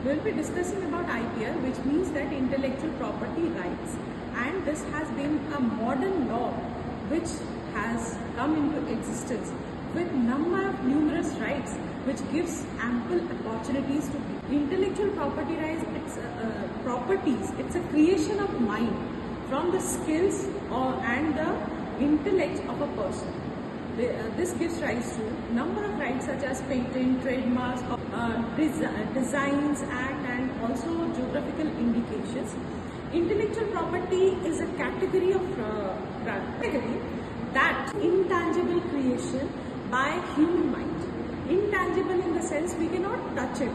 We'll be discussing about IPR, which means that intellectual property rights, and this has been a modern law which has come into existence with numerous rights, which gives ample opportunities to people. Intellectual property rights, it's a creation of mind from the skills and the intellect of a person. This gives rise to number of rights such as patent, trademarks, designs act, and also geographical indications. Intellectual property is a category that intangible creation by human mind. Intangible in the sense we cannot touch it,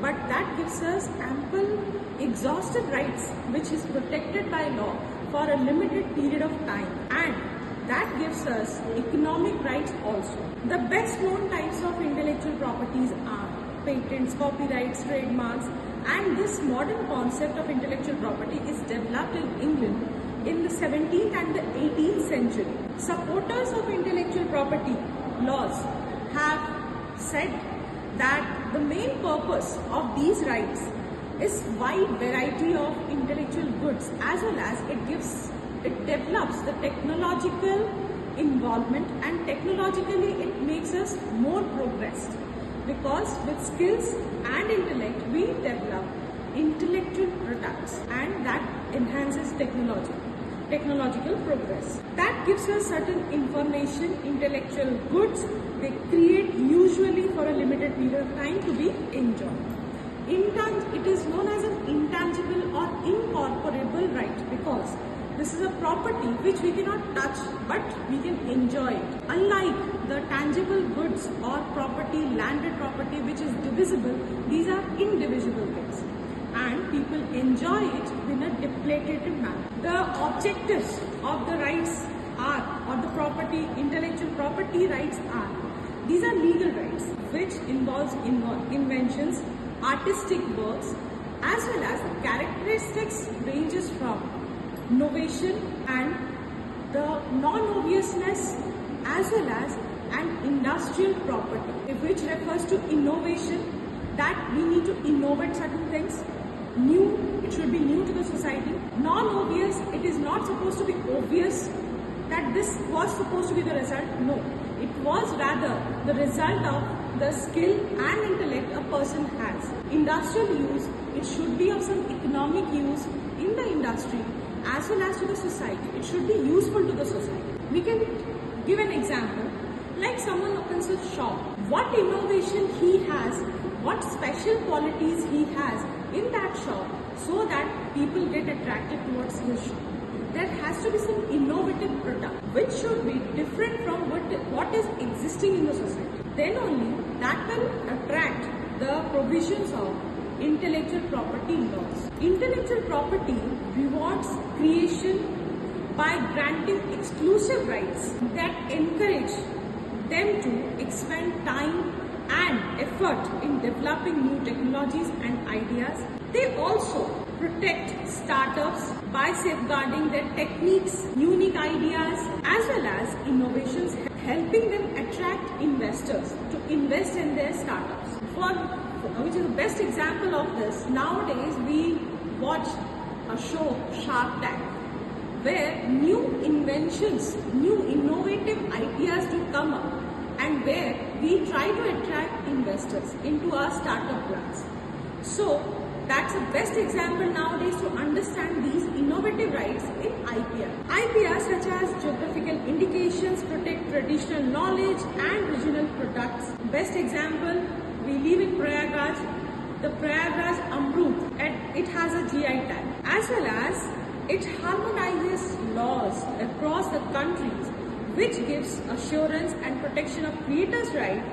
but that gives us ample exhaustive rights which is protected by law for a limited period of time, and that gives us economic rights also. The best known types of intellectual properties are patents, copyrights, trademarks, and this modern concept of intellectual property is developed in England in the 17th and the 18th century. Supporters of intellectual property laws have said that the main purpose of these rights is wide variety of intellectual goods, as well as it develops the technological involvement, and technologically it makes us more progressed, because with skills and intellect we develop intellectual products, and that enhances technological progress. That gives us certain information, intellectual goods. They create usually for a limited period of time to be enjoyed. It is known as an intangible or incorporable right, because this is a property which we cannot touch, but we can enjoy it. Unlike the tangible goods or property, landed property, which is divisible, these are indivisible things, and people enjoy it in a depletative manner. The objectives of the rights are, or the intellectual property rights are, these are legal rights which involves inventions, artistic works, as well as the characteristics ranges from innovation and the non-obviousness, as well as an industrial property, which refers to innovation, that we need to innovate certain things. New, it should be new to the society. Non-obvious, it is not supposed to be obvious that this was supposed to be the result. No, it was rather the result of the skill and intellect a person has. Industrial use, it should be of some economic use in the industry as well as to the society. It should be useful to the society. We can give an example, like someone opens a shop. What innovation he has, what special qualities he has in that shop, so that people get attracted towards his shop. There has to be some innovative product which should be different from what is existing in the society. Then only that will attract the provisions of intellectual property laws. Intellectual property rewards creation by granting exclusive rights that encourage them to expend time and effort in developing new technologies and ideas. They also protect startups by safeguarding their techniques, unique ideas, as well as innovations, helping them attract investors to invest in their startups. Which is the best example of this, nowadays we watch a show, Shark Tank, where new inventions, new innovative ideas do come up, and where we try to attract investors into our startup plans. So that's the best example nowadays to understand these innovative rights in IPR. IPR, such as geographical indications, protect traditional knowledge and regional products. Best example, we live in Prayagraj. The Prayagraj Amrut, it has a GI tag, as well as it harmonizes laws across the countries, which gives assurance and protection of creators' rights